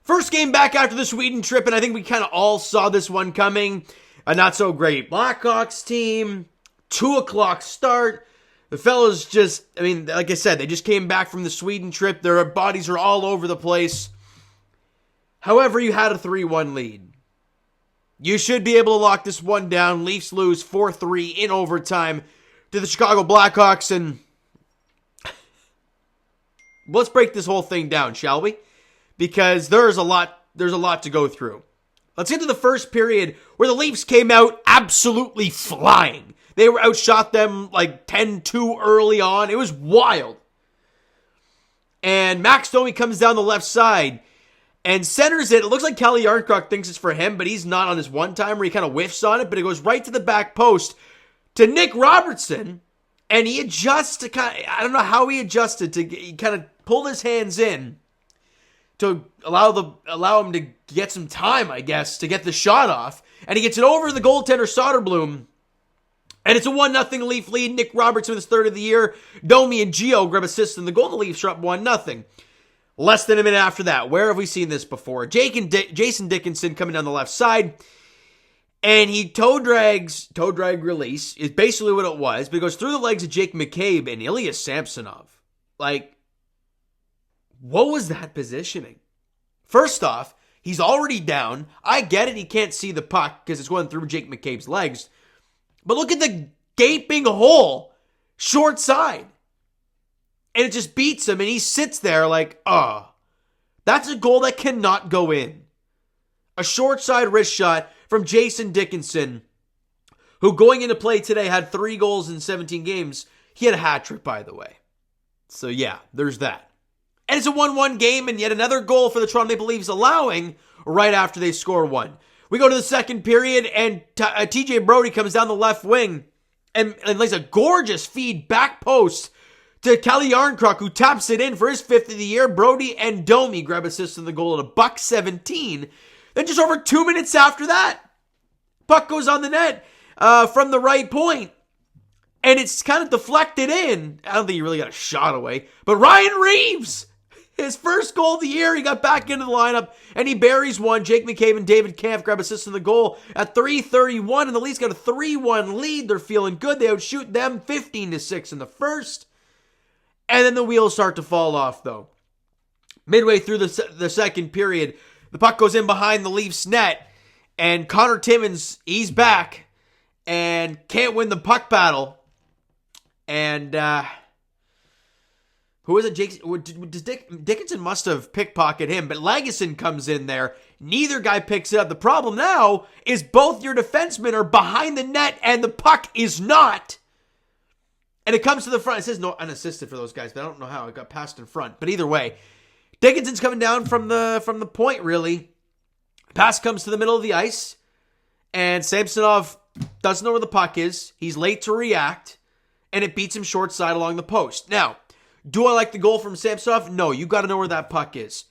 First game back after the Sweden trip, and I think we kind of all saw this one coming. A not so great Blackhawks team, 2 o'clock start. The fellas just, like I said, they just came back from the Sweden trip. Their bodies are all over the place. However, you had a 3-1 lead. You should be able to lock this one down. Leafs lose 4-3 in overtime to the Chicago Blackhawks, and let's break this whole thing down, shall we? Because there's a lot to go through. Let's get to the first period where the Leafs came out absolutely flying. They were outshot them like 10-2 early on. It was wild. And Max Domi comes down the left side and centers it. It looks like Calle Jarnkrok thinks it's for him, but he's not on his one-timer. He kind of whiffs on it, but it goes right to the back post to Nick Robertson. And he adjusts to I don't know how he adjusted he kind of pulled his hands in to allow him to get some time, I guess, to get the shot off. And he gets it over the goaltender Soderblom. And it's a 1-0 Leaf lead. Nick Robertson with his third of the year. Domi and Gio grab assists in the goal, and the Leafs are up 1-0. Less than a minute after that, where have we seen this before? Jason Dickinson coming down the left side. And he toe drag release is basically what it was, but it goes through the legs of Jake McCabe and Ilya Samsonov. What was that positioning? First off, he's already down. I get it, he can't see the puck because it's going through Jake McCabe's legs. But look at the gaping hole, short side. And it just beats him, and he sits there like, that's a goal that cannot go in. A short side wrist shot from Jason Dickinson, who going into play today had 3 goals in 17 games. He had a hat trick, by the way. So yeah, there's that. And it's a 1-1 game, and yet another goal for the Toronto Maple Leafs allowing right after they score 1. We go to the second period, and TJ Brodie comes down the left wing and lays a gorgeous feed back post to Calle Jarnkrok, who taps it in for his 5th of the year. Brodie and Domi grab assists in the goal at $1:17. Then just over 2 minutes after that, puck goes on the net from the right point. And it's kind of deflected in. I don't think he really got a shot away. But Ryan Reeves, his first goal of the year, he got back into the lineup, and he buries one. Jake McCabe and David Kampf grab assists in the goal at 3:31, and the Leafs got a 3-1 lead. They're feeling good. They outshoot them 15-6 in the first. And then the wheels start to fall off, though. Midway through the second period, the puck goes in behind the Leafs net, and Connor Timmins, he's back and can't win the puck battle. And who is it? Dickinson must have pickpocketed him, but Lagesson comes in there. Neither guy picks it up. The problem now is both your defensemen are behind the net, and the puck is not. And it comes to the front. It says no unassisted for those guys, but I don't know how it got passed in front. But either way, Dickinson's coming down from the point, really. Pass comes to the middle of the ice, and Samsonov doesn't know where the puck is. He's late to react, and it beats him short side along the post. Now, do I like the goal from Samsonov? No, you got to know where that puck is.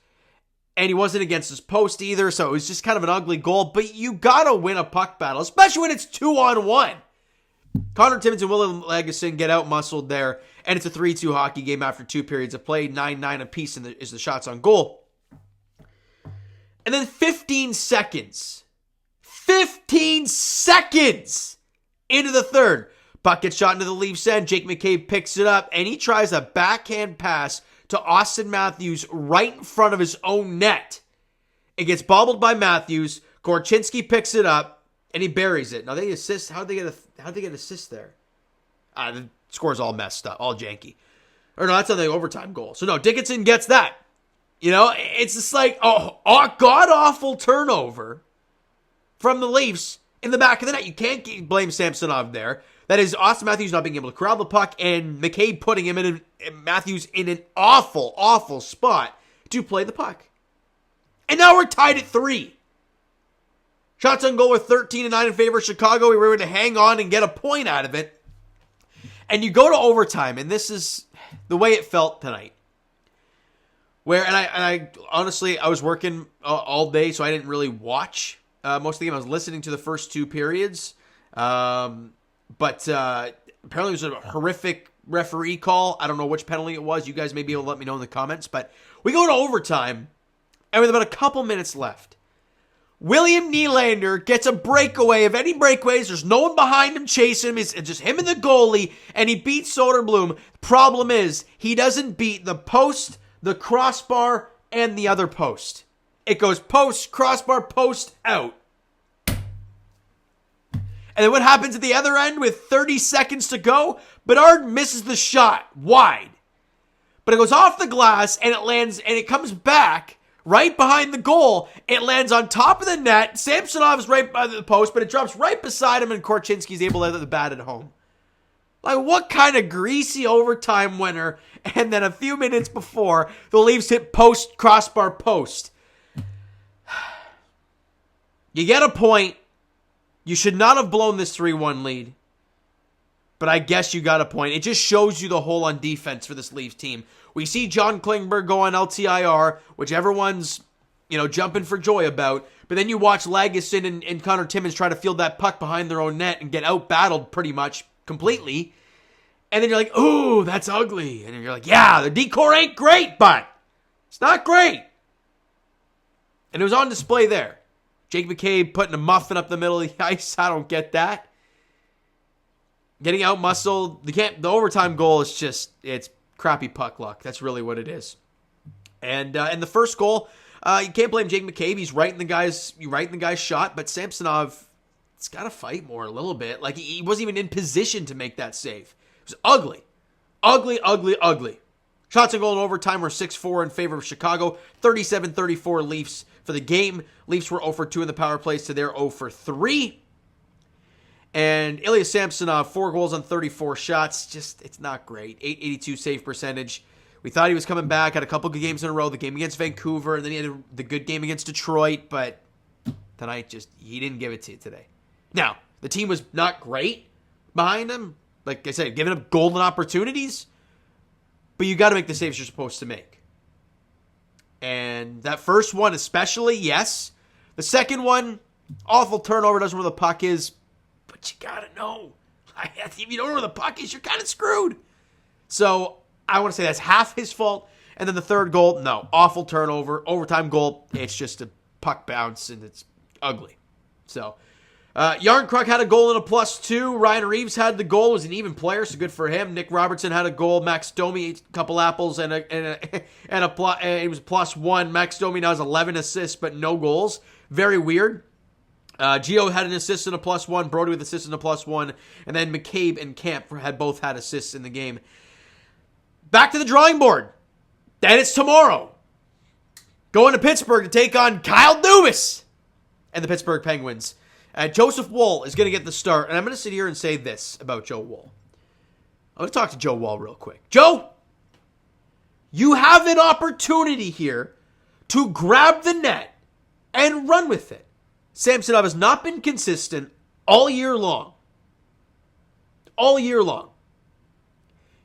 And he wasn't against his post either, so it was just kind of an ugly goal. But you got to win a puck battle, especially when it's 2-on-1. Connor Timmins and William Lagesson get out-muscled there, and it's a 3-2 hockey game after 2 periods of play. 9-9 apiece is the shots on goal. And then 15 seconds into the third, puck gets shot into the Leafs end. Jake McCabe picks it up, and he tries a backhand pass to Austin Matthews right in front of his own net. It gets bobbled by Matthews. Korchinski picks it up, and he buries it. Now they assist. How'd they get assist there? The score's all messed up, all janky. Or no, that's on the overtime goal. So no, Dickinson gets that. You know, it's just like a god-awful turnover from the Leafs in the back of the net. You can't blame Samsonov there. That is Austin Matthews not being able to corral the puck, and McCabe putting him in Matthews in an awful, awful spot to play the puck. And now we're tied at 3. Shots on goal were 13-9 in favor of Chicago. We were able to hang on and get a point out of it. And you go to overtime, and this is the way it felt tonight. And I honestly, I was working all day, so I didn't really watch most of the game. I was listening to the first 2 periods. But apparently it was a horrific referee call. I don't know which penalty it was. You guys may be able to let me know in the comments. But we go to overtime, And with about a couple minutes left, William Nylander gets a breakaway. If any breakaways, there's no one behind him chasing him. It's just him and the goalie, and he beats Soderblom. Problem is, he doesn't beat the post, the crossbar, and the other post. It goes post, crossbar, post, out. And then what happens at the other end with 30 seconds to go? Bedard misses the shot wide. But it goes off the glass, and it lands, and it comes back right behind the goal. It lands on top of the net. Samsonov's right by the post, but it drops right beside him, and Korchinski's able to let the bat at home. Like, what kind of greasy overtime winner? And then a few minutes before, the Leafs hit post, crossbar, post. You get a point. You should not have blown this 3-1 lead. But I guess you got a point. It just shows you the hole on defense for this Leafs team. We see John Klingberg go on LTIR, which everyone's, jumping for joy about. But then you watch Lagesson and Connor Timmins try to field that puck behind their own net and get out-battled pretty much completely. And then you're like, ooh, that's ugly. And you're like, yeah, the decor ain't great, but it's not great. And it was on display there. Jake McCabe putting a muffin up the middle of the ice. I don't get that. Getting out-muscled. The overtime goal is just, it's crappy puck luck. That's really what it is. And the first goal, you can't blame Jake McCabe. He's right in the guy's shot, but Samsonov, it's got to fight more a little bit. Like, he wasn't even in position to make that save. It was ugly. Ugly, ugly, ugly. Shots and goal in overtime were 6-4 in favor of Chicago. 37-34 Leafs for the game. Leafs were 0 for 2 in the power plays to their 0 for 3. And Ilya Samsonov, 4 goals on 34 shots. Just, it's not great. .882 save percentage. We thought he was coming back. Had a couple good games in a row. The game against Vancouver, and then he had the good game against Detroit. But tonight, he didn't give it to you today. Now, the team was not great behind him. Like I said, giving up golden opportunities. But you got to make the saves you're supposed to make. And that first one especially, yes. The second one, awful turnover, doesn't know where the puck is. But you got to know. If you don't know where the puck is, you're kind of screwed. So I want to say that's half his fault. And then the third goal, no. Awful turnover. Overtime goal, it's just a puck bounce, and it's ugly. So Yarncroc had a goal and a +2. Ryan Reeves had the goal. Was an even player, so good for him. Nick Robertson had a goal. Max Domi ate a couple apples and it was +1. Max Domi now has 11 assists but no goals. Very weird. Gio had an assist and a +1. Brody with assist and a +1. And then McCabe and Camp had both had assists in the game. Back to the drawing board. Then it's tomorrow. Going to Pittsburgh to take on Kyle Dubas and the Pittsburgh Penguins. Joseph Woll is going to get the start. And I'm going to sit here and say this about Joe Woll. I'm going to talk to Joe Woll real quick. Joe, you have an opportunity here to grab the net and run with it. Samsonov has not been consistent all year long. All year long.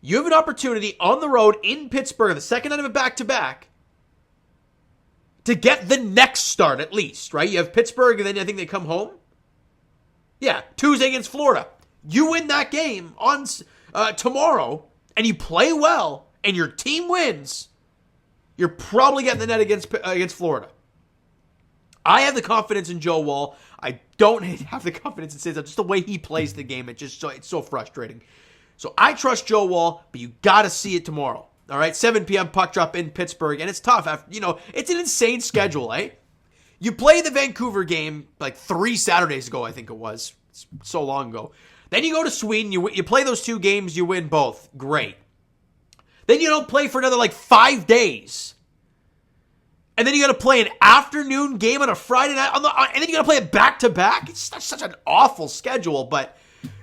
You have an opportunity on the road in Pittsburgh, the second night of a back-to-back, to get the next start at least, right? You have Pittsburgh, and then I think they come home. Yeah, Tuesday against Florida. You win that game on tomorrow, and you play well, and your team wins, you're probably getting the net against Florida. I have the confidence in Joe Woll. I don't have the confidence in Samsonov. Just the way he plays the game, it's so frustrating. So I trust Joe Woll, but you got to see it tomorrow. All right, 7 p.m. puck drop in Pittsburgh, and it's tough. It's an insane schedule, eh? You play the Vancouver game like 3 Saturdays ago, I think it was. It's so long ago. Then you go to Sweden, you play those 2 games, you win both. Great. Then you don't play for another 5 days. And then you got to play an afternoon game on a Friday night, and then you got to play it back-to-back. It's such an awful schedule, but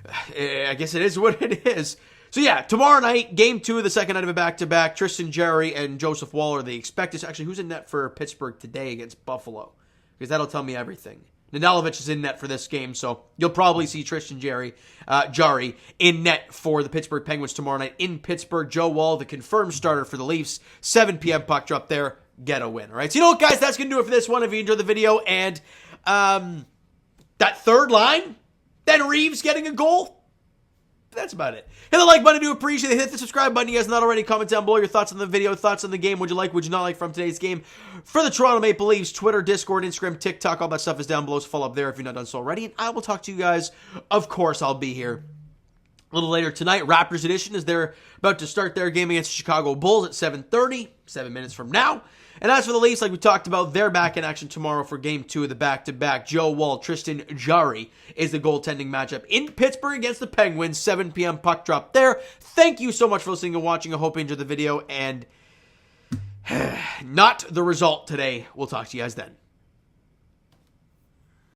I guess it is what it is. So yeah, tomorrow night, game 2 of the second night of a back-to-back. Tristan Jarry and Joseph Woll are the expected. Actually, who's in net for Pittsburgh today against Buffalo? Because that'll tell me everything. Nedeljkovic is in net for this game, so you'll probably see Tristan Jarry in net for the Pittsburgh Penguins tomorrow night in Pittsburgh. Joe Woll, the confirmed starter for the Leafs. 7 p.m. puck drop there. Get a win. All right, so you know what, guys? That's going to do it for this one. If you enjoyed the video and that third line, then Reeves getting a goal. That's about it. Hit the like button. I do appreciate it. Hit the subscribe button. You guys not already. Comment down below your thoughts on the video, thoughts on the game. Would you like, would you not like from today's game? For the Toronto Maple Leafs, Twitter, Discord, Instagram, TikTok, all that stuff is down below. So follow up there if you're not done so already. And I will talk to you guys. Of course, I'll be here a little later tonight. Raptors edition as they're about to start their game against the Chicago Bulls at 7:30, 7 minutes from now. And as for the Leafs, like we talked about, they're back in action tomorrow for Game 2 of the back-to-back. Joe Woll, Tristan Jarry is the goaltending matchup in Pittsburgh against the Penguins. 7 p.m. puck drop there. Thank you so much for listening and watching. I hope you enjoyed the video. And not the result today. We'll talk to you guys then.